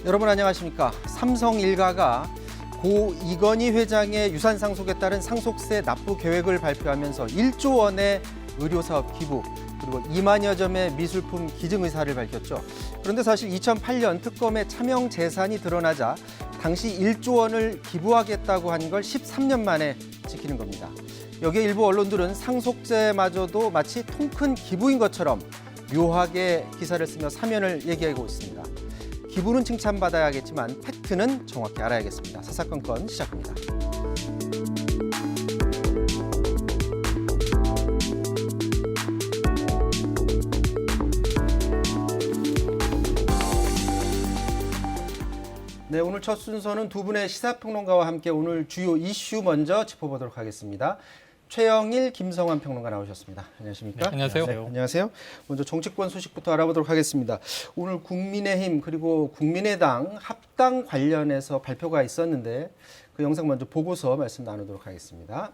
여러분 안녕하십니까. 삼성 일가가 고 이건희 회장의 유산 상속에 따른 상속세 납부 계획을 발표하면서 1조 원의 의료사업 기부 그리고 2만여 점의 미술품 기증 의사를 밝혔죠. 그런데 사실 2008년 특검에 차명 재산이 드러나자 당시 1조 원을 기부하겠다고 한 걸 13년 만에 지키는 겁니다. 여기에 일부 언론들은 상속세마저도 마치 통큰 기부인 것처럼 묘하게 기사를 쓰며 사면을 얘기하고 있습니다. 기부는 칭찬받아야겠지만 팩트는 정확히 알아야겠습니다. 사사건건 시작합니다. 네, 오늘 첫 순서는 두 분의 시사평론가와 함께 오늘 주요 이슈 먼저 짚어보도록 하겠습니다. 최영일, 김성환 평론가 나오셨습니다. 안녕하십니까? 네, 안녕하세요. 네, 안녕하세요. 먼저 정치권 소식부터 알아보도록 하겠습니다. 오늘 국민의힘 그리고 국민의당 합당 관련해서 발표가 있었는데 그 영상 먼저 보고서 말씀 나누도록 하겠습니다.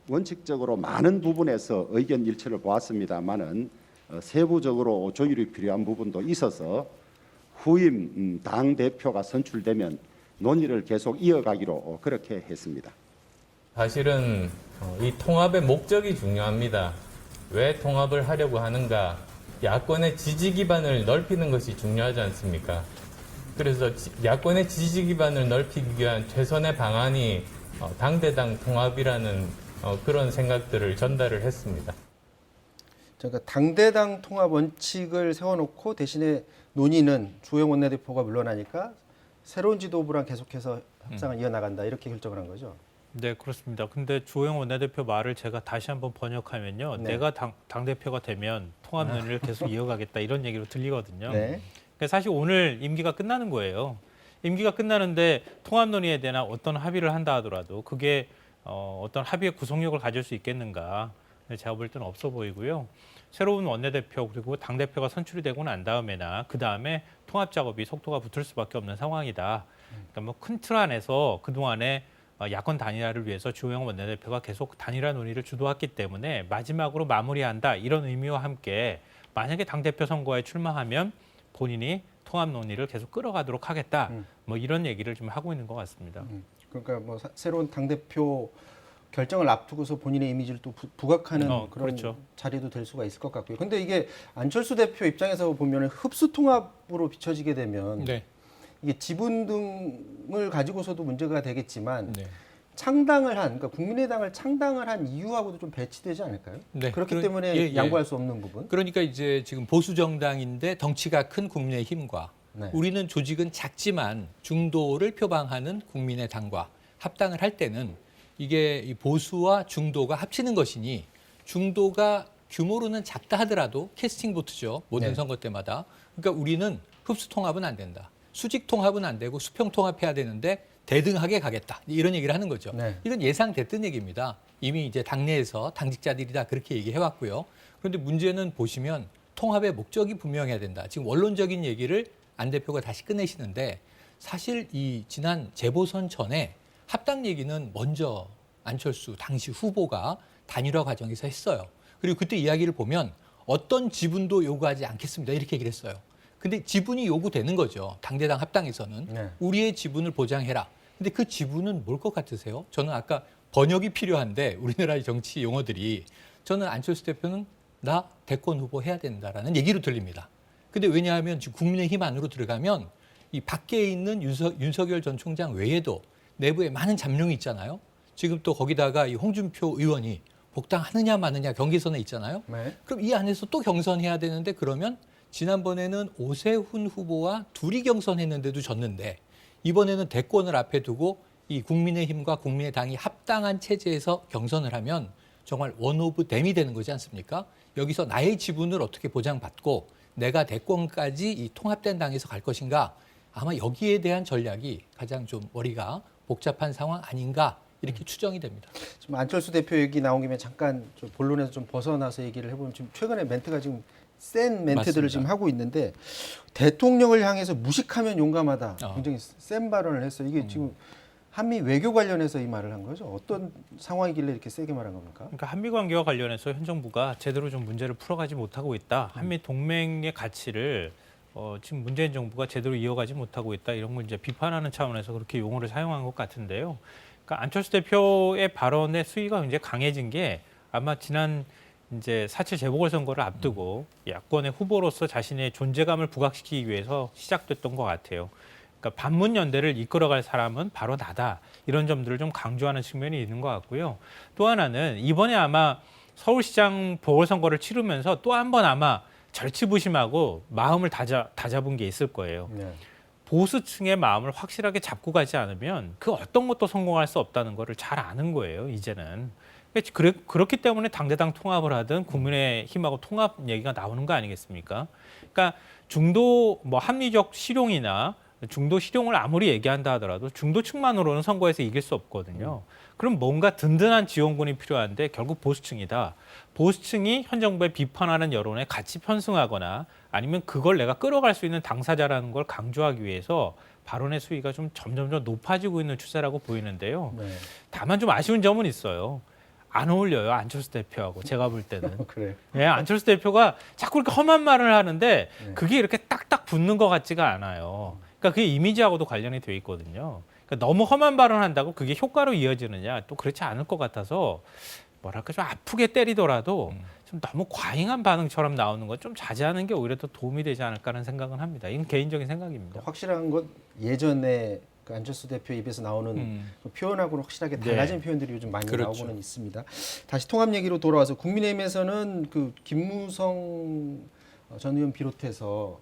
원칙적으로 많은 부분에서 의견 일치를 보았습니다만은 세부적으로 조율이 필요한 부분도 있어서 후임 당 대표가 선출되면 논의를 계속 이어가기로 그렇게 했습니다. 사실은 이 통합의 목적이 중요합니다. 왜 통합을 하려고 하는가? 야권의 지지 기반을 넓히는 것이 중요하지 않습니까? 그래서 야권의 지지 기반을 넓히기 위한 최선의 방안이 당대당 통합이라는 그런 생각들을 전달을 했습니다. 그러니까 당대당 통합 원칙을 세워놓고 대신에 논의는 주호영 원내대표가 물러나니까 새로운 지도부랑 계속해서 협상을 이어나간다 이렇게 결정을 한 거죠. 네, 그렇습니다. 근데 주호영 원내대표 말을 제가 다시 한번 번역하면요. 네. 내가 당대표가 되면 통합 논의를 계속 이어가겠다 이런 얘기로 들리거든요. 네. 그러니까 사실 오늘 임기가 끝나는 거예요. 임기가 끝나는데 통합 논의에 대한 어떤 합의를 한다 하더라도 그게 어떤 합의의 구속력을 가질 수 있겠는가. 제가 볼 때는 없어 보이고요. 새로운 원내대표 그리고 당대표가 선출이 되고 난 다음에나 그다음에 통합 작업이 속도가 붙을 수밖에 없는 상황이다. 그러니까 뭐 큰 틀 안에서 그동안에 야권 단일화를 위해서 주호영 원내대표가 계속 단일화 논의를 주도했기 때문에 마지막으로 마무리한다 이런 의미와 함께 만약에 당대표 선거에 출마하면 본인이 통합 논의를 계속 끌어가도록 하겠다 뭐 이런 얘기를 좀 하고 있는 것 같습니다. 그러니까 뭐 새로운 당대표 결정을 앞두고서 본인의 이미지를 또 부각하는 그런 그렇죠. 자리도 될 수가 있을 것 같고요. 근데 이게 안철수 대표 입장에서 보면 흡수 통합으로 비춰지게 되면 네. 이게 지분 등을 가지고서도 문제가 되겠지만 네. 창당을 한, 그러니까 국민의당을 창당을 한 이유하고도 좀 배치되지 않을까요? 네. 그렇기 때문에 양보할 수 없는 부분. 그러니까 이제 지금 보수 정당인데 덩치가 큰 국민의힘과 네. 우리는 조직은 작지만 중도를 표방하는 국민의당과 합당을 할 때는 이게 이 보수와 중도가 합치는 것이니 중도가 규모로는 작다 하더라도 캐스팅 보트죠. 모든 네. 선거 때마다. 그러니까 우리는 흡수 통합은 안 된다. 수직 통합은 안 되고 수평 통합해야 되는데 대등하게 가겠다. 이런 얘기를 하는 거죠. 네. 이건 예상됐던 얘기입니다. 이미 이제 당내에서 당직자들이 다 그렇게 얘기해왔고요. 그런데 문제는 보시면 통합의 목적이 분명해야 된다. 지금 원론적인 얘기를 안 대표가 다시 꺼내시는데 사실 이 지난 재보선 전에 합당 얘기는 먼저 안철수 당시 후보가 단일화 과정에서 했어요. 그리고 그때 이야기를 보면 어떤 지분도 요구하지 않겠습니다. 이렇게 얘기를 했어요. 근데 지분이 요구되는 거죠. 당대당 합당에서는. 네. 우리의 지분을 보장해라. 근데 그 지분은 뭘 것 같으세요? 저는 아까 번역이 필요한데 우리나라의 정치 용어들이 저는 안철수 대표는 나 대권 후보 해야 된다라는 얘기로 들립니다. 근데 왜냐하면 지금 국민의힘 안으로 들어가면 이 밖에 있는 윤석열 전 총장 외에도 내부에 많은 잠룡이 있잖아요. 지금 또 거기다가 이 홍준표 의원이 복당하느냐 마느냐 경계선에 있잖아요. 네. 그럼 이 안에서 또 경선해야 되는데 그러면 지난번에는 오세훈 후보와 둘이 경선했는데도 졌는데 이번에는 대권을 앞에 두고 이 국민의힘과 국민의당이 합당한 체제에서 경선을 하면 정말 원 오브 댐이 되는 거지 않습니까? 여기서 나의 지분을 어떻게 보장받고 내가 대권까지 이 통합된 당에서 갈 것인가? 아마 여기에 대한 전략이 가장 좀 머리가 복잡한 상황 아닌가 이렇게 추정이 됩니다. 지금 안철수 대표 얘기 나온 김에 잠깐 좀 본론에서 좀 벗어나서 얘기를 해보면 지금 최근에 멘트가 지금 센 멘트들을 맞습니다. 지금 하고 있는데 대통령을 향해서 무식하면 용감하다. 굉장히 센 발언을 했어요. 이게 지금 한미 외교 관련해서 이 말을 한 거죠. 어떤 상황이길래 이렇게 세게 말한 겁니까? 그러니까 한미 관계와 관련해서 현 정부가 제대로 좀 문제를 풀어가지 못하고 있다. 한미 동맹의 가치를 지금 문재인 정부가 제대로 이어가지 못하고 있다 이런 걸 이제 비판하는 차원에서 그렇게 용어를 사용한 것 같은데요. 그러니까 안철수 대표의 발언의 수위가 굉장히 강해진 게 아마 지난 이제 4.7 재보궐선거를 앞두고 야권의 후보로서 자신의 존재감을 부각시키기 위해서 시작됐던 것 같아요. 그러니까 반문연대를 이끌어갈 사람은 바로 나다. 이런 점들을 좀 강조하는 측면이 있는 것 같고요. 또 하나는 이번에 아마 서울시장 보궐선거를 치르면서 또 한 번 아마 절치부심하고 마음을 다잡은 게 있을 거예요. 네. 보수층의 마음을 확실하게 잡고 가지 않으면 그 어떤 것도 성공할 수 없다는 거를 잘 아는 거예요, 이제는. 그렇기 때문에 당대당 통합을 하든 국민의힘하고 통합 얘기가 나오는 거 아니겠습니까? 그러니까 중도 합리적 실용이나 중도 실용을 아무리 얘기한다 하더라도 중도층만으로는 선거에서 이길 수 없거든요. 그럼 뭔가 든든한 지원군이 필요한데 결국 보수층이다. 보수층이 현 정부에 비판하는 여론에 같이 편승하거나 아니면 그걸 내가 끌어갈 수 있는 당사자라는 걸 강조하기 위해서 발언의 수위가 좀 점점 높아지고 있는 추세라고 보이는데요. 네. 다만 좀 아쉬운 점은 있어요. 안 어울려요, 안철수 대표하고 제가 볼 때는. 그래요. 네, 안철수 대표가 자꾸 이렇게 험한 말을 하는데 네. 그게 이렇게 딱딱 붙는 것 같지가 않아요. 그러니까 그게 이미지하고도 관련이 돼 있거든요. 그러니까 너무 험한 발언한다고 그게 효과로 이어지느냐 또 그렇지 않을 것 같아서 뭐랄까 좀 아프게 때리더라도 좀 너무 과잉한 반응처럼 나오는 건 좀 자제하는 게 오히려 더 도움이 되지 않을까라는 생각은 합니다. 이건 개인적인 생각입니다. 확실한 건 예전에 그 안철수 대표 입에서 나오는 그 표현하고는 확실하게 달라진 표현들이 요즘 많이 그렇죠. 나오고는 있습니다. 다시 통합 얘기로 돌아와서 국민의힘에서는 그 김무성 전 의원 비롯해서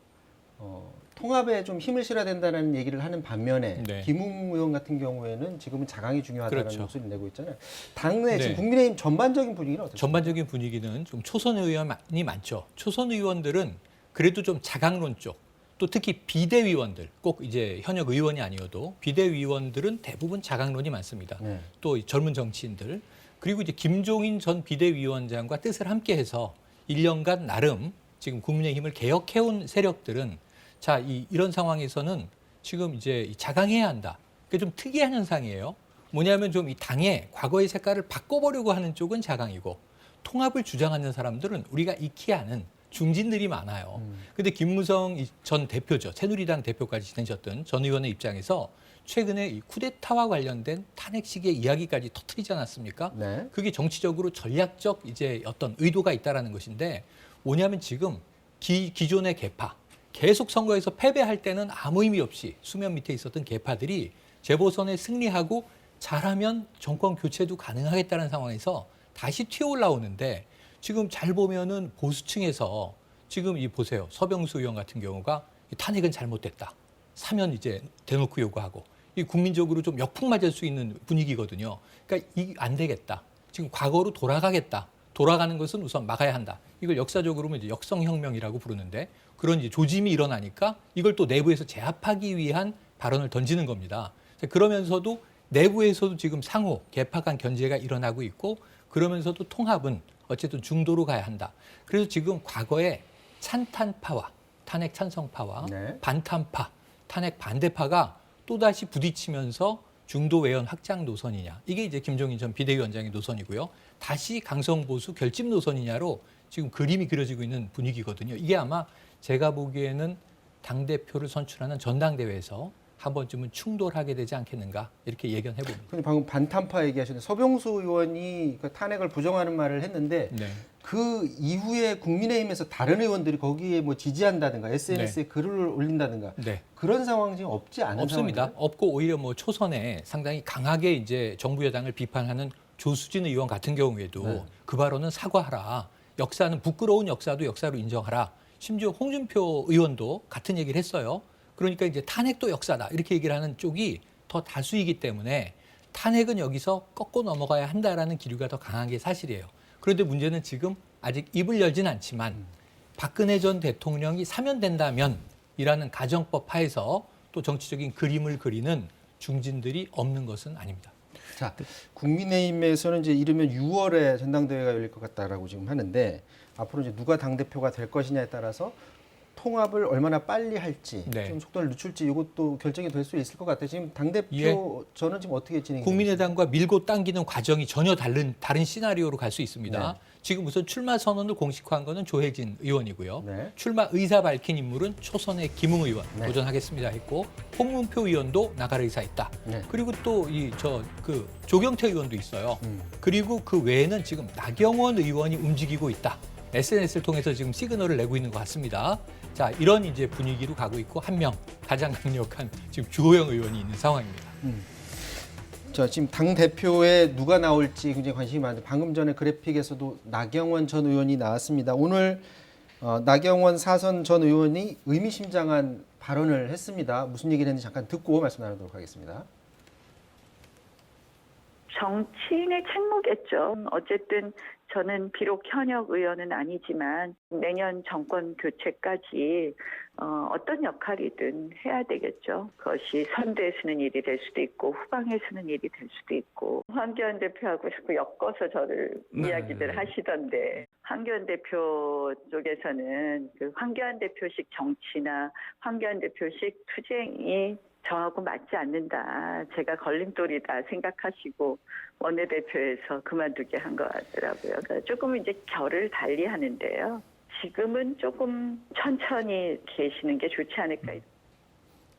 통합에 좀 힘을 실어야 된다는 얘기를 하는 반면에 네. 김웅 의원 같은 경우에는 지금은 자강이 중요하다는 그렇죠. 목소리를 내고 있잖아요. 당내 네. 지금 국민의힘 전반적인 분위기는 어떻습니까? 전반적인 분위기는 좀 초선 의원이 많죠. 초선 의원들은 그래도 좀 자강론 쪽, 또 특히 비대위원들, 꼭 이제 현역 의원이 아니어도 비대위원들은 대부분 자강론이 많습니다. 네. 또 젊은 정치인들, 그리고 이제 김종인 전 비대위원장과 뜻을 함께해서 1년간 나름 지금 국민의힘을 개혁해온 세력들은 자, 이런 상황에서는 지금 이제 자강해야 한다. 그게 좀 특이한 현상이에요. 뭐냐면 좀 이 당의 과거의 색깔을 바꿔보려고 하는 쪽은 자강이고 통합을 주장하는 사람들은 우리가 익히 아는 중진들이 많아요. 근데 김무성 전 대표죠. 새누리당 대표까지 지내셨던 전 의원의 입장에서 최근에 이 쿠데타와 관련된 탄핵식의 이야기까지 터뜨리지 않았습니까? 네. 그게 정치적으로 전략적 이제 어떤 의도가 있다라는 것인데 뭐냐면 지금 기존의 계파 계속 선거에서 패배할 때는 아무 의미 없이 수면 밑에 있었던 계파들이 재보선에 승리하고 잘하면 정권 교체도 가능하겠다는 상황에서 다시 튀어 올라오는데 지금 잘 보면은 보수층에서 지금 보세요. 서병수 의원 같은 경우가 탄핵은 잘못됐다. 사면 이제 대놓고 요구하고 이 국민적으로 좀 역풍 맞을 수 있는 분위기거든요. 그러니까 안 되겠다. 지금 과거로 돌아가겠다. 돌아가는 것은 우선 막아야 한다. 이걸 역사적으로는 이제 역성혁명이라고 부르는데 그런 이제 조짐이 일어나니까 이걸 또 내부에서 제압하기 위한 발언을 던지는 겁니다. 그러면서도 내부에서도 지금 상호 개파 간 견제가 일어나고 있고 그러면서도 통합은 어쨌든 중도로 가야 한다. 그래서 지금 과거에 찬탄파와 탄핵 찬성파와 네. 반탄파, 탄핵 반대파가 또다시 부딪히면서 중도 외연 확장 노선이냐. 이게 이제 김종인 전 비대위원장의 노선이고요. 다시 강성보수 결집 노선이냐로 지금 그림이 그려지고 있는 분위기거든요. 이게 아마 제가 보기에는 당대표를 선출하는 전당대회에서 한 번쯤은 충돌하게 되지 않겠는가 이렇게 예견해 봅니다. 근데 방금 반탄파 얘기하셨는데 서병수 의원이 그 탄핵을 부정하는 말을 했는데 네. 그 이후에 국민의힘에서 다른 의원들이 거기에 뭐 지지한다든가 SNS에 네. 글을 올린다든가 네. 그런 상황 지금 없지 않은 없습니다. 상황이에요? 없고 오히려 뭐 초선에 상당히 강하게 이제 정부 여당을 비판하는 조수진 의원 같은 경우에도 네. 그 발언은 사과하라. 역사는 부끄러운 역사도 역사로 인정하라. 심지어 홍준표 의원도 같은 얘기를 했어요. 그러니까 이제 탄핵도 역사다 이렇게 얘기를 하는 쪽이 더 다수이기 때문에 탄핵은 여기서 꺾고 넘어가야 한다라는 기류가 더 강한 게 사실이에요. 그런데 문제는 지금 아직 입을 열진 않지만 박근혜 전 대통령이 사면된다면 이라는 가정법 하에서 또 정치적인 그림을 그리는 중진들이 없는 것은 아닙니다. 자, 국민의힘에서는 이제 이르면 6월에 전당대회가 열릴 것 같다라고 지금 하는데 앞으로 이제 누가 당대표가 될 것이냐에 따라서 통합을 얼마나 빨리 할지 네. 좀 속도를 늦출지 이것도 결정이 될 수 있을 것 같아요. 지금 당대표 예. 저는 지금 어떻게 진행이 국민의당과 밀고 당기는 과정이 전혀 다른 시나리오로 갈 수 있습니다. 네. 지금 우선 출마 선언을 공식화한 거는 조혜진 의원이고요. 네. 출마 의사 밝힌 인물은 초선의 김웅 의원 네. 도전하겠습니다 했고 홍문표 의원도 나갈 의사 있다. 네. 그리고 또 조경태 의원도 있어요. 그리고 그 외에는 지금 나경원 의원이 움직이고 있다. SNS를 통해서 지금 시그널을 내고 있는 것 같습니다. 자, 이런 이제 분위기로 가고 있고 한 명 가장 강력한 지금 주호영 의원이 있는 상황입니다. 자, 지금 당 대표에 누가 나올지 굉장히 관심이 많은데 방금 전에 그래픽에서도 나경원 전 의원이 나왔습니다. 오늘 나경원 사선 전 의원이 의미심장한 발언을 했습니다. 무슨 얘기를 했는지 잠깐 듣고 말씀 나누도록 하겠습니다. 정치인의 책무겠죠. 어쨌든 저는 비록 현역 의원은 아니지만 내년 정권 교체까지 어떤 역할이든 해야 되겠죠. 그것이 선대에 쓰는 일이 될 수도 있고 후방에 쓰는 일이 될 수도 있고. 황교안 대표하고 자꾸 엮어서 저를 이야기들 하시던데 황교안 대표 쪽에서는 그 황교안 대표식 정치나 황교안 대표식 투쟁이 저하고 맞지 않는다. 제가 걸림돌이다 생각하시고 원내대표에서 그만두게 한 것 같더라고요. 그러니까 조금 이제 결을 달리 하는데요. 지금은 조금 천천히 계시는 게 좋지 않을까.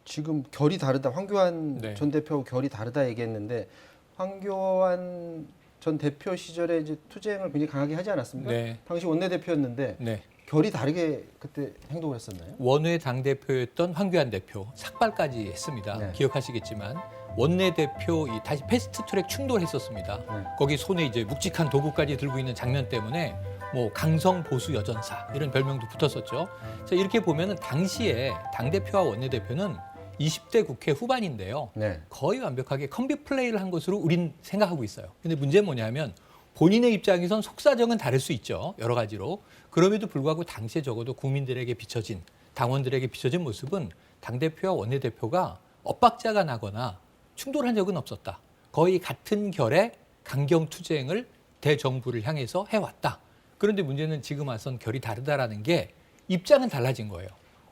지금 결이 다르다. 황교안 네. 전 대표하고 결이 다르다 얘기했는데 황교안 전 대표 시절에 이제 투쟁을 굉장히 강하게 하지 않았습니까? 네. 당시 원내대표였는데 네. 결이 다르게 그때 행동을 했었나요? 원외 당대표였던 황교안 대표 삭발까지 했습니다. 네. 기억하시겠지만 원내대표 다시 패스트트랙 충돌했었습니다. 네. 거기 손에 이제 묵직한 도구까지 들고 있는 장면 때문에 뭐 강성 보수 여전사 이런 별명도 붙었었죠. 자, 이렇게 보면은 당시에 당대표와 원내대표는 20대 국회 후반인데요. 네. 거의 완벽하게 컴비 플레이를 한 것으로 우린 생각하고 있어요. 근데 문제는 뭐냐면 본인의 입장에선 속사정은 다를 수 있죠. 여러 가지로. 그럼에도 불구하고 당시에 적어도 국민들에게 비춰진, 당원들에게 비춰진 모습은 당대표와 원내대표가 엇박자가 나거나 충돌한 적은 없었다. 거의 같은 결의 강경투쟁을 대정부를 향해서 해왔다. 그런데 문제는 지금 와선 결이 다르다라는 게 입장은 달라진 거예요.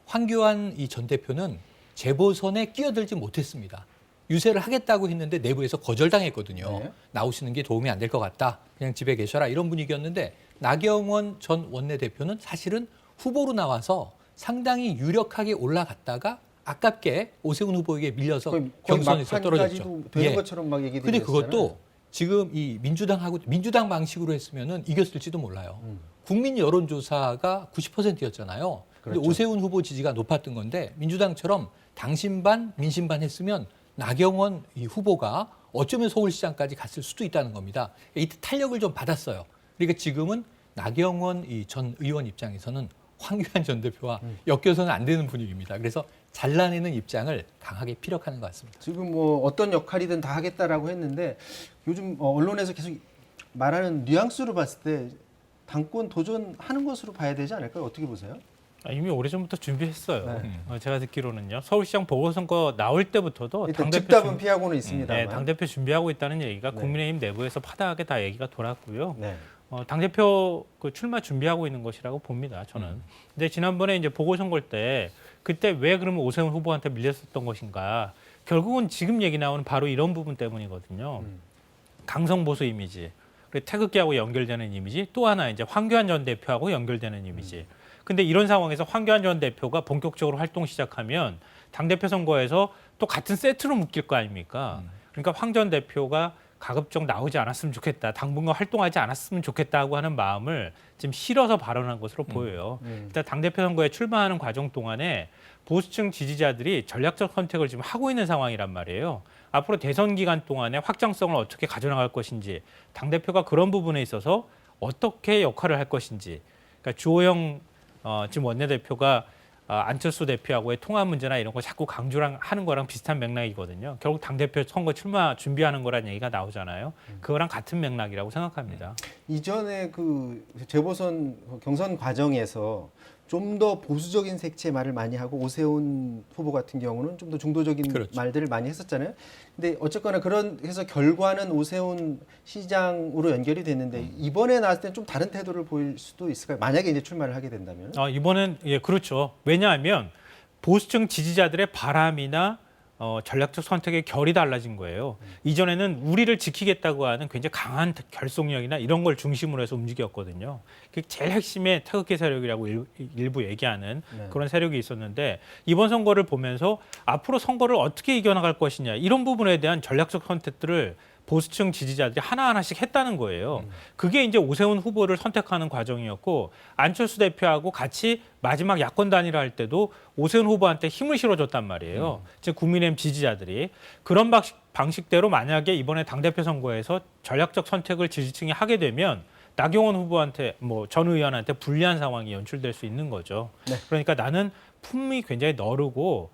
황교안 전 대표는 재보선에 끼어들지 못했습니다. 유세를 하겠다고 했는데 내부에서 거절당했거든요. 네. 나오시는 게 도움이 안 될 것 같다. 그냥 집에 계셔라. 이런 분위기였는데 나경원 전 원내대표는 사실은 후보로 나와서 상당히 유력하게 올라갔다가 아깝게 오세훈 후보에게 밀려서 거의 경선에서 떨어졌죠. 막판까지도 되는 예. 것처럼 막 얘기들이 근데 됐잖아요. 그것도 지금 이 민주당 방식으로 했으면은 이겼을지도 몰라요. 국민 여론조사가 90%였잖아요. 근데 그렇죠. 오세훈 후보 지지가 높았던 건데 민주당처럼 당신 반 민심 반 했으면 나경원 이 후보가 어쩌면 서울시장까지 갔을 수도 있다는 겁니다. 이때 탄력을 좀 받았어요. 그러니까 지금은 나경원 전 의원 입장에서는 황교안 전 대표와 엮여서는 안 되는 분위기입니다. 그래서 잘라내는 입장을 강하게 피력하는 것 같습니다. 지금 뭐 어떤 역할이든 다 하겠다라고 했는데 요즘 언론에서 계속 말하는 뉘앙스로 봤을 때 당권 도전하는 것으로 봐야 되지 않을까요? 어떻게 보세요? 이미 오래전부터 준비했어요. 네. 제가 듣기로는요. 서울시장 보궐선거 나올 때부터도 일단 당대표 즉답은 피하고는 있습니다만. 네, 당대표 준비하고 있다는 얘기가 네. 국민의힘 내부에서 파다하게 다 얘기가 돌았고요. 네. 당대표 그 출마 준비하고 있는 것이라고 봅니다. 저는. 근데 지난번에 이제 보궐선거 때 그때 왜 그러면 오세훈 후보한테 밀렸었던 것인가? 결국은 지금 얘기 나오는 바로 이런 부분 때문이거든요. 강성 보수 이미지, 그리고 태극기하고 연결되는 이미지, 또 하나 이제 황교안 전 대표하고 연결되는 이미지. 근데 이런 상황에서 황교안 전 대표가 본격적으로 활동 시작하면 당대표 선거에서 또 같은 세트로 묶일 거 아닙니까? 그러니까 황 전 대표가 가급적 나오지 않았으면 좋겠다, 당분간 활동하지 않았으면 좋겠다고 하는 마음을 지금 실어서 발언한 것으로 보여요. 일단 당대표 선거에 출마하는 과정 동안에 보수층 지지자들이 전략적 선택을 지금 하고 있는 상황이란 말이에요. 앞으로 대선 기간 동안에 확장성을 어떻게 가져나갈 것인지, 당대표가 그런 부분에 있어서 어떻게 역할을 할 것인지, 그러니까 주호영 지금 원내대표가 안철수 대표하고의 통합 문제나 이런 거 자꾸 강조를 하는 거랑 비슷한 맥락이거든요. 결국 당대표 선거 출마 준비하는 거란 얘기가 나오잖아요. 그거랑 같은 맥락이라고 생각합니다. 이전에 그 재보선 경선 과정에서 좀 더 보수적인 색채의 말을 많이 하고 오세훈 후보 같은 경우는 좀 더 중도적인 그렇죠. 말들을 많이 했었잖아요. 근데 어쨌거나 그런 해서 결과는 오세훈 시장으로 연결이 됐는데 이번에 나왔을 때는 좀 다른 태도를 보일 수도 있을까요? 만약에 이제 출마를 하게 된다면. 이번엔 예, 그렇죠. 왜냐하면 보수층 지지자들의 바람이나 전략적 선택의 결이 달라진 거예요. 이전에는 우리를 지키겠다고 하는 굉장히 강한 결속력이나 이런 걸 중심으로 해서 움직였거든요. 그게 제일 핵심의 태극기 세력이라고 일부 얘기하는 네. 그런 세력이 있었는데 이번 선거를 보면서 앞으로 선거를 어떻게 이겨나갈 것이냐 이런 부분에 대한 전략적 선택들을 보수층 지지자들이 하나하나씩 했다는 거예요. 그게 이제 오세훈 후보를 선택하는 과정이었고 안철수 대표하고 같이 마지막 야권 단일화 할 때도 오세훈 후보한테 힘을 실어줬단 말이에요. 즉 국민의힘 지지자들이 그런 방식대로 만약에 이번에 당대표 선거에서 전략적 선택을 지지층이 하게 되면 나경원 후보한테 뭐 전 의원한테 불리한 상황이 연출될 수 있는 거죠. 네. 그러니까 나는 품이 굉장히 너르고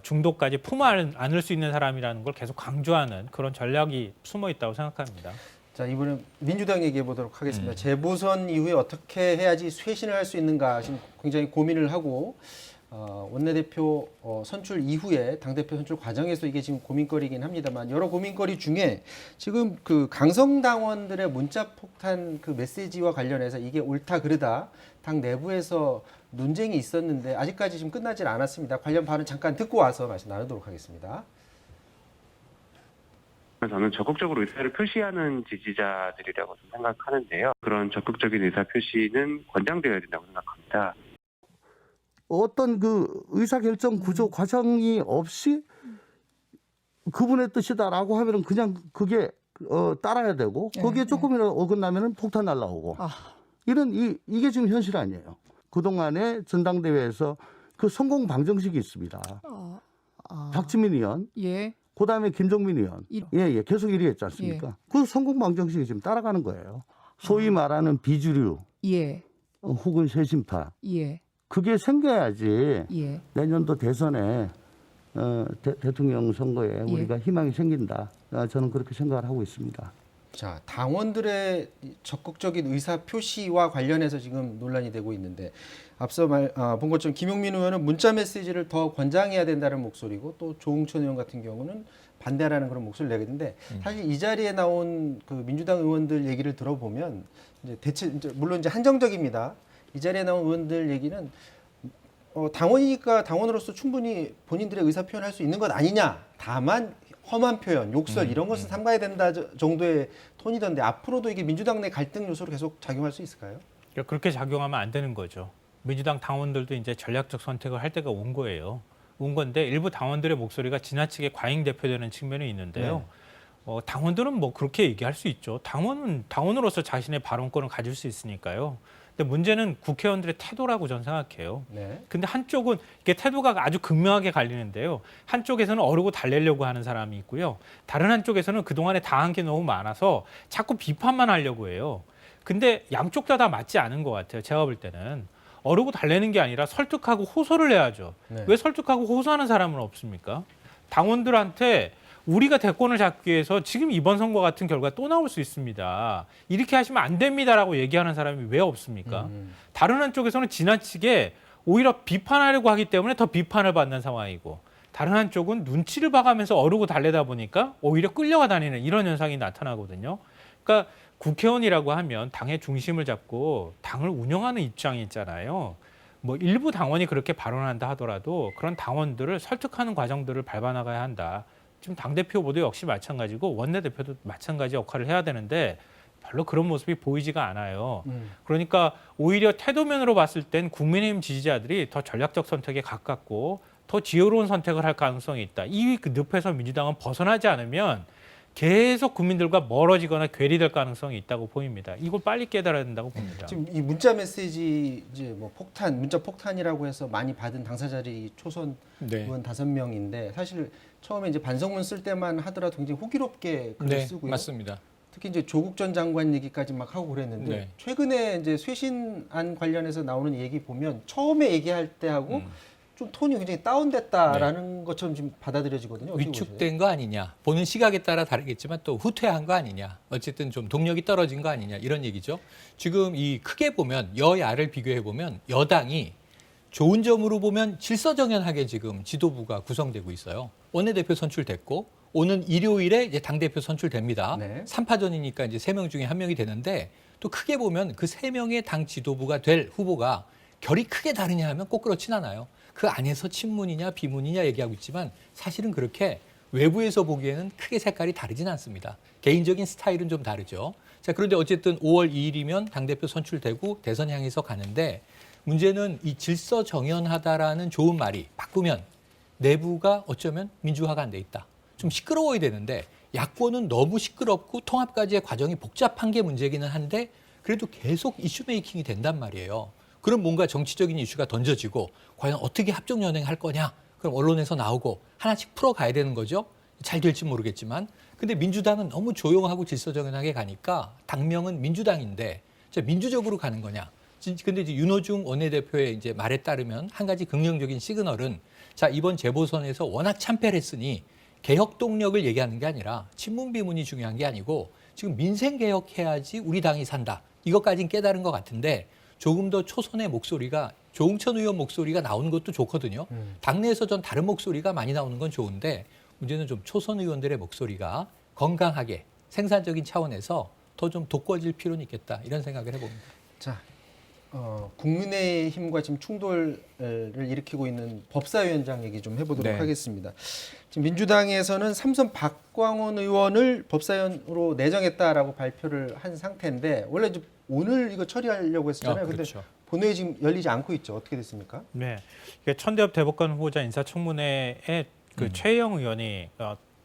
중도까지 품 안을 수 있는 사람이라는 걸 계속 강조하는 그런 전략이 숨어 있다고 생각합니다. 자, 이번엔 민주당 얘기해 보도록 하겠습니다. 재보선 이후에 어떻게 해야지 쇄신을 할 수 있는가 지금 굉장히 고민을 하고 원내대표 선출 이후에 당대표 선출 과정에서 이게 지금 고민거리긴 합니다만 여러 고민거리 중에 지금 그 강성당원들의 문자 폭탄 그 메시지와 관련해서 이게 옳다 그르다 당 내부에서 논쟁이 있었는데 아직까지 지금 끝나질 않았습니다. 관련 발언 잠깐 듣고 와서 말씀 나누도록 하겠습니다. 저는 적극적으로 의사를 표시하는 지지자들이라고 좀 생각하는데요. 그런 적극적인 의사 표시는 권장되어야 된다고 생각합니다. 어떤 그 의사결정 구조 과정이 없이 그분의 뜻이다라고 하면은 그냥 그게 따라야 되고 거기에 조금이라도 어긋나면은 폭탄 날라오고 이런 이게 지금 현실 아니에요. 그동안에 전당대회에서 그 성공 방정식이 있습니다. 박지민 의원, 예. 그다음에 김종민 의원, 예, 계속 1위 했지 않습니까? 그 성공 방정식이 지금 따라가는 거예요. 소위 말하는 비주류, 예. 혹은 쇄신파. 예. 그게 생겨야지 예. 내년도 대선에 대통령 선거에 우리가 희망이 생긴다. 저는 그렇게 생각을 하고 있습니다. 자, 당원들의 적극적인 의사 표시와 관련해서 지금 논란이 되고 있는데 앞서 본 것처럼 김용민 의원은 문자 메시지를 더 권장해야 된다는 목소리고 또 조응천 의원 같은 경우는 반대하라는 그런 목소리를 내겠는데 사실 이 자리에 나온 그 민주당 의원들 얘기를 들어보면 이제 물론 이제 한정적입니다. 이 자리에 나온 의원들 얘기는 당원이니까 당원으로서 충분히 본인들의 의사 표현할 수 있는 것 아니냐. 다만 험한 표현, 욕설 이런 것은 삼가야 된다 정도의 톤이던데 앞으로도 이게 민주당 내 갈등 요소로 계속 작용할 수 있을까요? 그렇게 작용하면 안 되는 거죠. 민주당 당원들도 이제 전략적 선택을 할 때가 온 거예요. 온 건데 일부 당원들의 목소리가 지나치게 과잉 대표되는 측면이 있는데요. 당원들은 뭐 그렇게 얘기할 수 있죠. 당원은 당원으로서 자신의 발언권을 가질 수 있으니까요. 근데 문제는 국회의원들의 태도라고 저는 생각해요. 네. 근데 한쪽은 이게 태도가 아주 극명하게 갈리는데요. 한쪽에서는 어르고 달래려고 하는 사람이 있고요. 다른 한쪽에서는 그동안에 당한 게 너무 많아서 자꾸 비판만 하려고 해요. 근데 양쪽 다 맞지 않은 것 같아요. 제가 볼 때는. 어르고 달래는 게 아니라 설득하고 호소를 해야죠. 네. 왜 설득하고 호소하는 사람은 없습니까? 당원들한테 우리가 대권을 잡기 위해서 지금 이번 선거 같은 결과가 또 나올 수 있습니다. 이렇게 하시면 안 됩니다라고 얘기하는 사람이 왜 없습니까? 다른 한쪽에서는 지나치게 오히려 비판하려고 하기 때문에 더 비판을 받는 상황이고 다른 한쪽은 눈치를 봐가면서 어르고 달래다 보니까 오히려 끌려가 다니는 이런 현상이 나타나거든요. 그러니까 국회의원이라고 하면 당의 중심을 잡고 당을 운영하는 입장이 있잖아요. 뭐 일부 당원이 그렇게 발언한다 하더라도 그런 당원들을 설득하는 과정들을 밟아나가야 한다. 지금 당대표 모두 역시 마찬가지고 원내대표도 마찬가지 역할을 해야 되는데 별로 그런 모습이 보이지가 않아요. 그러니까 오히려 태도면으로 봤을 땐 국민의힘 지지자들이 더 전략적 선택에 가깝고 더 지혜로운 선택을 할 가능성이 있다. 이 늪에서 민주당은 벗어나지 않으면 계속 국민들과 멀어지거나 괴리될 가능성이 있다고 보입니다. 이걸 빨리 깨달아야 된다고 봅니다. 지금 이 문자 메시지 이제 뭐 폭탄, 문자 폭탄이라고 해서 많이 받은 당사자들이 초선 의원 5명인데 사실 처음에 이제 반성문 쓸 때만 하더라도 굉장히 호기롭게 글을 쓰고요. 맞습니다. 특히 이제 조국 전 장관 얘기까지 막 하고 그랬는데 네. 최근에 이제 쇄신안 관련해서 나오는 얘기 보면 처음에 얘기할 때하고 좀 톤이 굉장히 다운됐다라는 것처럼 지금 받아들여지거든요. 어떻게 보세요? 위축된 거 아니냐. 보는 시각에 따라 다르겠지만 또 후퇴한 거 아니냐. 어쨌든 좀 동력이 떨어진 거 아니냐. 이런 얘기죠. 지금 이 크게 보면 여야를 비교해 보면 여당이 좋은 점으로 보면 질서정연하게 지금 지도부가 구성되고 있어요. 원내대표 선출됐고 오는 일요일에 이제 당대표 선출됩니다. 네. 3파전이니까 이제 3명 중에 1명이 되는데 또 크게 보면 그 3명의 당 지도부가 될 후보가 결이 크게 다르냐 하면 꼭 그렇진 않아요. 그 안에서 친문이냐 비문이냐 얘기하고 있지만 사실은 그렇게 외부에서 보기에는 크게 색깔이 다르진 않습니다. 개인적인 스타일은 좀 다르죠. 자, 그런데 어쨌든 5월 2일이면 당대표 선출되고 대선 향해서 가는데 문제는 이 질서 정연하다라는 좋은 말이 바꾸면 내부가 어쩌면 민주화가 안 돼 있다. 좀 시끄러워야 되는데 야권은 너무 시끄럽고 통합까지의 과정이 복잡한 게 문제기는 한데 그래도 계속 이슈 메이킹이 된단 말이에요. 그럼 뭔가 정치적인 이슈가 던져지고 과연 어떻게 합종연행할 거냐? 그럼 언론에서 나오고 하나씩 풀어가야 되는 거죠. 잘 될지 모르겠지만. 근데 민주당은 너무 조용하고 질서정연하게 가니까 당명은 민주당인데 민주적으로 가는 거냐? 근데 이제 윤호중 원내대표의 이제 말에 따르면 한 가지 긍정적인 시그널은 자, 이번 재보선에서 워낙 참패를 했으니 개혁 동력을 얘기하는 게 아니라 친문 비문이 중요한 게 아니고 지금 민생 개혁해야지 우리 당이 산다. 이것까지는 깨달은 것 같은데 조금 더 초선의 목소리가 조응천 의원 목소리가 나오는 것도 좋거든요. 당내에서 전 다른 목소리가 많이 나오는 건 좋은데 문제는 좀 초선 의원들의 목소리가 건강하게 생산적인 차원에서 더 좀 돋궈질 필요는 있겠다. 이런 생각을 해봅니다. 자, 국민의힘과 지금 충돌을 일으키고 있는 법사위원장 얘기 좀 해보도록 네. 하겠습니다. 지금 민주당에서는 삼선 박광원 의원을 법사위원으로 내정했다라고 발표를 한 상태인데 원래 이제 오늘 이거 처리하려고 했었잖아요. 근데 그렇죠. 본회의 지금 열리지 않고 있죠. 어떻게 됐습니까? 네, 이게 천대엽 대법관 후보자 인사청문회에 그 최영 의원이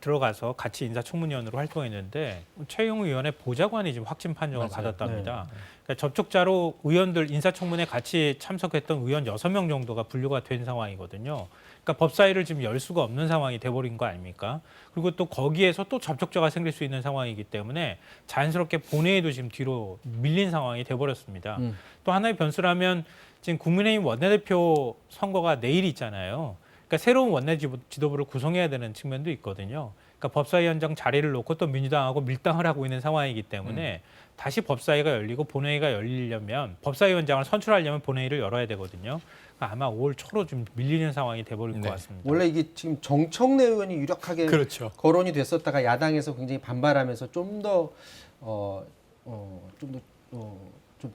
들어가서 같이 인사청문위원으로 활동했는데 최영 의원의 보좌관이 지금 확진 판정을 맞아요. 받았답니다. 그러니까 접촉자로 의원들 인사청문회에 같이 참석했던 의원 6명 정도가 분류가 된 상황이거든요. 그러니까 법사위를 지금 열 수가 없는 상황이 돼버린 거 아닙니까? 그리고 또 거기에서 또 접촉자가 생길 수 있는 상황이기 때문에 자연스럽게 본회의도 지금 뒤로 밀린 상황이 돼버렸습니다. 또 하나의 변수라면 지금 국민의힘 원내대표 선거가 내일 있잖아요. 그러니까 새로운 원내 지도부를 구성해야 되는 측면도 있거든요. 그러니까 법사위원장 자리를 놓고 또 민주당하고 밀당을 하고 있는 상황이기 때문에 다시 법사위가 열리고 본회의가 열리려면 법사위원장을 선출하려면 본회의를 열어야 되거든요. 그러니까 아마 5월 초로 좀 밀리는 상황이 돼버릴 네. 것 같습니다. 원래 이게 지금 정청래 의원이 유력하게 그렇죠. 거론이 됐었다가 야당에서 굉장히 반발하면서 좀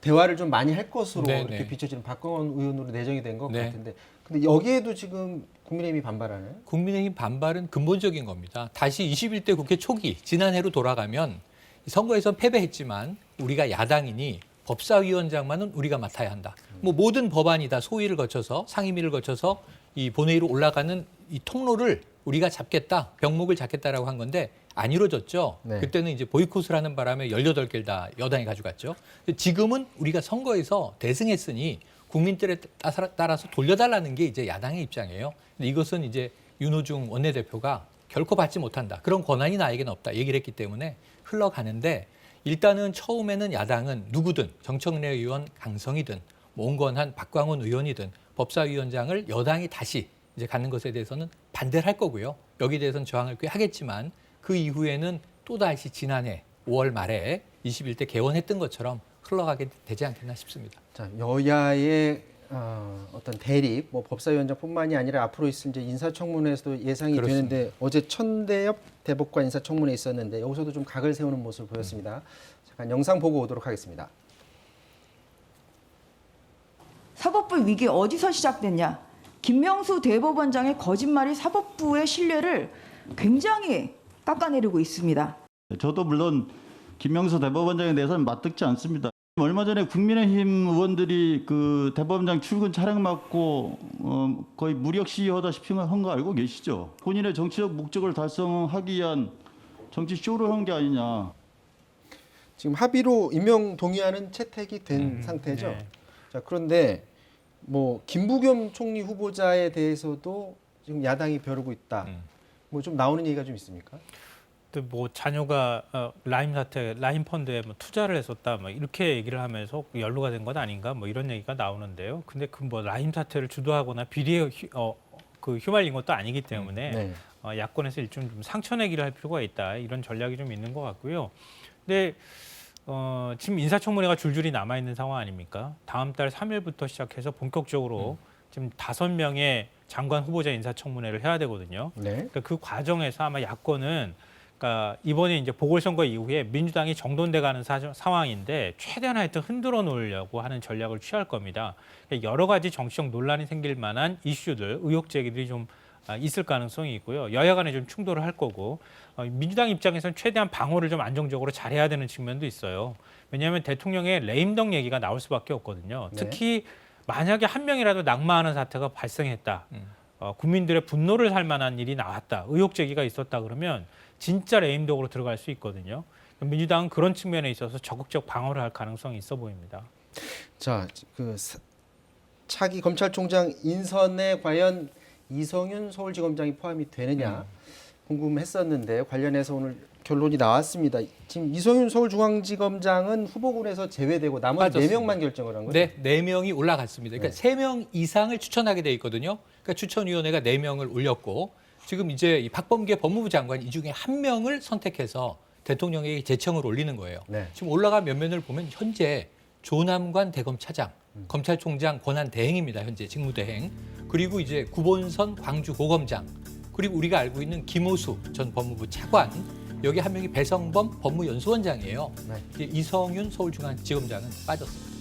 대화를 좀 많이 할 것으로 네, 이렇게 네. 비춰지는 박광원 의원으로 내정이 된 것 네. 같은데, 근데 여기에도 지금 국민의힘이 반발하나요? 국민의힘 반발은 근본적인 겁니다. 다시 21대 국회 초기 지난해로 돌아가면 선거에서 패배했지만 우리가 야당이니 법사위원장만은 우리가 맡아야 한다. 뭐 모든 법안이 다 소위를 거쳐서 상임위를 거쳐서 이 본회의로 올라가는 이 통로를 우리가 잡겠다, 병목을 잡겠다라고 한 건데 안 이루어졌죠. 네. 그때는 이제 보이콧을 하는 바람에 18개를 다 여당이 가져갔죠. 지금은 우리가 선거에서 대승했으니 국민들에 따라서 돌려달라는 게 이제 야당의 입장이에요. 근데 이것은 이제 윤호중 원내대표가 결코 받지 못한다. 그런 권한이 나에게는 없다. 얘기를 했기 때문에 흘러가는데 일단은 처음에는 야당은 누구든 정청래 의원 강성이든 온건한 박광원 의원이든 법사위원장을 여당이 다시 이제 갖는 것에 대해서는 반대를 할 거고요. 여기에 대해서는 저항을 꽤 하겠지만 그 이후에는 또다시 지난해 5월 말에 21대 개원했던 것처럼 흘러가게 되지 않겠나 싶습니다. 자, 여야의 어떤 대립, 뭐 법사위원장뿐만이 아니라 앞으로 있을 이제 인사청문회에서도 예상이 그렇습니다. 되는데 어제 천대엽 대법관 인사청문회 있었는데 여기서도 좀 각을 세우는 모습을 보였습니다. 잠깐 영상 보고 오도록 하겠습니다. 사법부 위기 어디서 시작됐냐? 김명수 대법원장의 거짓말이 사법부의 신뢰를 굉장히 깎아내리고 있습니다. 저도 물론 김명수 대법원장에 대해서는 맞듣지 않습니다. 얼마 전에 국민의힘 의원들이 그 대법원장 출근 차량 막고 거의 무력 시위하다시피 한 거 알고 계시죠? 본인의 정치적 목적을 달성하기 위한 정치 쇼를 한 게 아니냐. 지금 합의로 임명 동의안은 채택이 된 상태죠. 네. 자, 그런데 뭐 김부겸 총리 후보자에 대해서도 지금 야당이 벼르고 있다. 뭐 좀 나오는 얘기가 좀 있습니까? 또 뭐 자녀가 라임 사태, 라임 펀드에 뭐 투자를 했었다, 뭐 이렇게 얘기를 하면서 연루가 된 건 아닌가, 뭐 이런 얘기가 나오는데요. 근데 그 뭐 라임 사태를 주도하거나 비리에 그 휘말린 것도 아니기 때문에 네. 야권에서 일종 좀 상처내기를 할 필요가 있다, 이런 전략이 좀 있는 것 같고요. 근데 지금 인사청문회가 줄줄이 남아 있는 상황 아닙니까? 다음 달 3일부터 시작해서 본격적으로 지금 5명의 장관 후보자 인사청문회를 해야 되거든요. 네. 그러니까 그 과정에서 아마 야권은 그러니까 이번에 이제 보궐선거 이후에 민주당이 정돈돼가는 상황인데 최대한 하여튼 흔들어 놓으려고 하는 전략을 취할 겁니다. 그러니까 여러 가지 정치적 논란이 생길 만한 이슈들, 의혹 제기들이 좀 있을 가능성이 있고요. 여야 간에 좀 충돌을 할 거고 민주당 입장에서는 최대한 방어를 좀 안정적으로 잘해야 되는 측면도 있어요. 왜냐하면 대통령의 레임덕 얘기가 나올 수밖에 없거든요. 네. 특히 만약에 한 명이라도 낙마하는 사태가 발생했다. 국민들의 분노를 살 만한 일이 나왔다. 의혹 제기가 있었다 그러면 진짜 레임덕으로 들어갈 수 있거든요. 민주당은 그런 측면에 있어서 적극적 방어를 할 가능성이 있어 보입니다. 자, 그 차기 검찰총장 인선에 과연 이성윤 서울지검장이 포함이 되느냐 궁금했었는데 관련해서 오늘 결론이 나왔습니다. 지금 이성윤 서울중앙지검장은 후보군에서 제외되고 나머지 4명만 결정을 한 거죠? 네, 4명이 올라갔습니다. 그러니까 3명 이상을 추천하게 돼 있거든요. 그러니까 추천위원회가 4명을 올렸고 지금 이제 이 박범계 법무부 장관이 이 중에 1명을 선택해서 대통령에게 제청을 올리는 거예요. 네. 지금 올라간 면면을 보면 현재 조남관 대검차장, 검찰총장 권한 대행입니다. 현재 직무대행. 그리고 이제 구본선 광주고검장, 그리고 우리가 알고 있는 김호수 전 법무부 차관, 여기 1명이 배성범 법무연수원장이에요. 네. 이제 이성윤 서울중앙지검장은 빠졌습니다.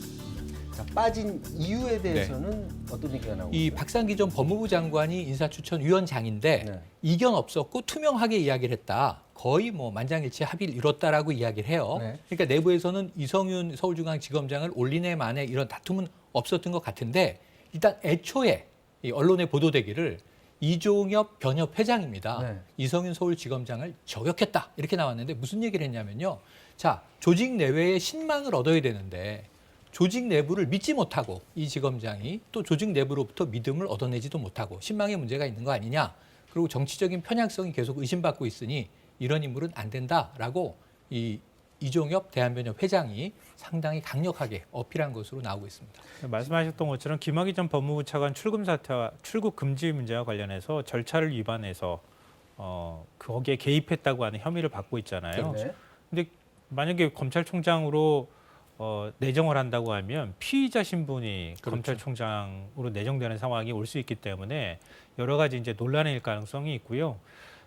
자, 빠진 이유에 대해서는 어떤 얘기가 나오고 이 있어요? 박상기 전 법무부 장관이 인사추천위원장인데 네. 이견 없었고 투명하게 이야기를 했다. 거의 뭐 만장일치 합의를 이뤘다라고 이야기를 해요. 네. 그러니까 내부에서는 이성윤 서울중앙지검장을 올리네 마네 이런 다툼은 없었던 것 같은데 일단 애초에 이 언론에 보도되기를 이종엽 변협 회장입니다. 네. 이성윤 서울지검장을 저격했다 이렇게 나왔는데 무슨 얘기를 했냐면요. 자, 조직 내외의 신망을 얻어야 되는데 조직 내부를 믿지 못하고 이 지검장이 또 조직 내부로부터 믿음을 얻어내지도 못하고 신망의 문제가 있는 거 아니냐. 그리고 정치적인 편향성이 계속 의심받고 있으니 이런 인물은 안 된다라고 이 이종엽 대한변협 회장이 상당히 강력하게 어필한 것으로 나오고 있습니다. 말씀하셨던 것처럼 김학의 전 법무부 차관 출금 사태와 출국 금지 문제와 관련해서 절차를 위반해서 거기에 개입했다고 하는 혐의를 받고 있잖아요. 네. 근데 만약에 검찰총장으로 내정을 한다고 하면 피의자 신분이 그렇죠. 검찰총장으로 내정되는 상황이 올 수 있기 때문에 여러 가지 이제 논란일 가능성이 있고요.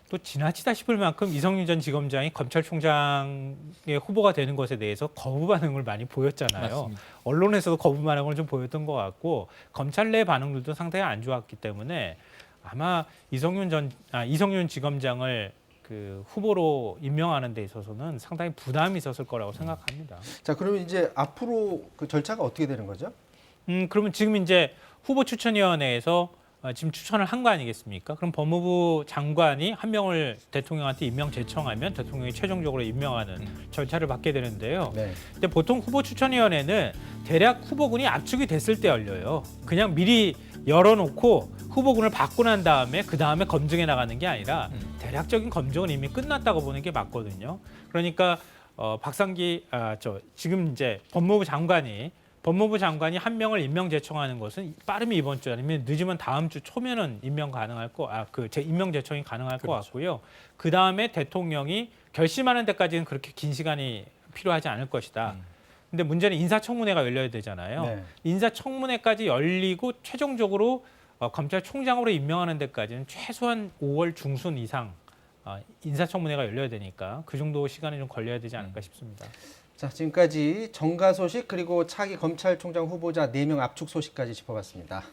또 지나치다 싶을 만큼 이성윤 전 지검장이 검찰총장의 후보가 되는 것에 대해서 거부 반응을 많이 보였잖아요. 맞습니다. 언론에서도 거부 반응을 좀 보였던 것 같고 검찰 내 반응들도 상당히 안 좋았기 때문에 아마 이성윤 지검장을 그 후보로 임명하는 데 있어서는 상당히 부담이 있었을 거라고 생각합니다. 자, 그러면 이제 앞으로 그 절차가 어떻게 되는 거죠? 그러면 지금 이제 후보 추천위원회에서 지금 추천을 한 거 아니겠습니까? 그럼 법무부 장관이 1명을 대통령한테 임명 제청하면 대통령이 최종적으로 임명하는 절차를 받게 되는데요. 네. 근데 보통 후보 추천위원회는 대략 후보군이 압축이 됐을 때 열려요. 그냥 미리 열어놓고 후보군을 받고 난 다음에 그 다음에 검증해 나가는 게 아니라 대략적인 검증은 이미 끝났다고 보는 게 맞거든요. 그러니까 지금 이제 법무부 장관이 1명을 임명 제청하는 것은 빠르면 이번 주 아니면 늦으면 다음 주 초면은 임명 제청이 가능할 것 같고요. 그 다음에 대통령이 결심하는 데까지는 그렇게 긴 시간이 필요하지 않을 것이다. 근데 문제는 인사청문회가 열려야 되잖아요. 네. 인사청문회까지 열리고 최종적으로 검찰총장으로 임명하는 데까지는 최소한 5월 중순 이상 인사청문회가 열려야 되니까 그 정도 시간이 좀 걸려야 되지 않을까 싶습니다. 자, 지금까지 정가 소식 그리고 차기 검찰총장 후보자 4명 압축 소식까지 짚어봤습니다.